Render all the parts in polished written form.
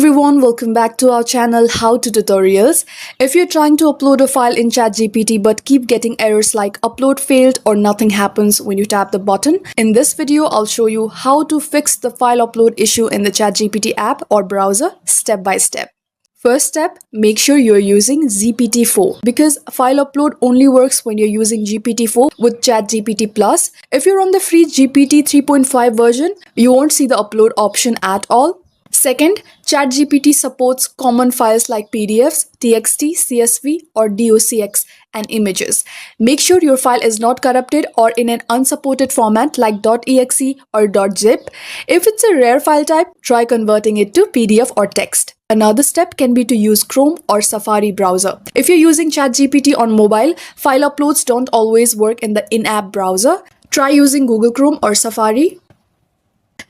everyone, welcome back to our channel How to Tutorials. If you're trying to upload a file in ChatGPT but keep getting errors like upload failed or nothing happens when you tap the button, in this video I'll show you how to fix the file upload issue in the ChatGPT app or browser step by step. First step, make sure you're using GPT-4 because file upload only works when you're using GPT-4 with ChatGPT Plus. If you're on the free GPT 3.5 version, you won't see the upload option at all. Second, ChatGPT supports common files like PDFs, TXT, CSV, or DOCX and images. Make sure your file is not corrupted or in an unsupported format like .exe or .zip. If it's a rare file type, try converting it to PDF or text. Another step can be to use Chrome or Safari browser. If you're using ChatGPT on mobile, file uploads don't always work in the in-app browser. Try using Google Chrome or Safari.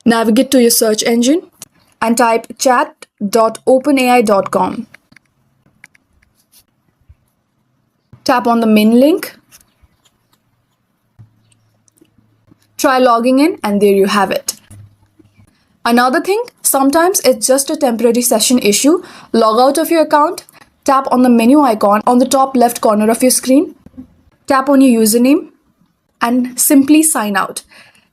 Navigate to your search engine and type chat.openai.com. Tap on the main link. Try logging in and there you have it. Another thing, sometimes it's just a temporary session issue. Log out of your account, tap on the menu icon on the top left corner of your screen, tap on your username and simply sign out.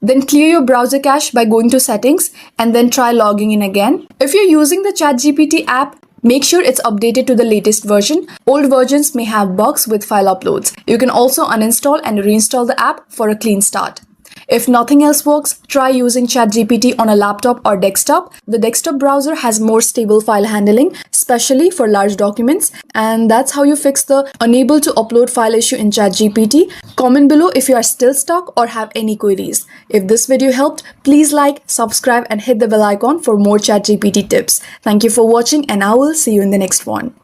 Then clear your browser cache by going to settings and then try logging in again. If you're using the ChatGPT app, make sure it's updated to the latest version. Old versions may have bugs with file uploads. You can also uninstall and reinstall the app for a clean start. If nothing else works, try using ChatGPT on a laptop or desktop. The desktop browser has more stable file handling, especially for large documents. And that's how you fix the unable to upload file issue in ChatGPT. Comment below if you are still stuck or have any queries. If this video helped, please like, subscribe and hit the bell icon for more ChatGPT tips. Thank you for watching and I will see you in the next one.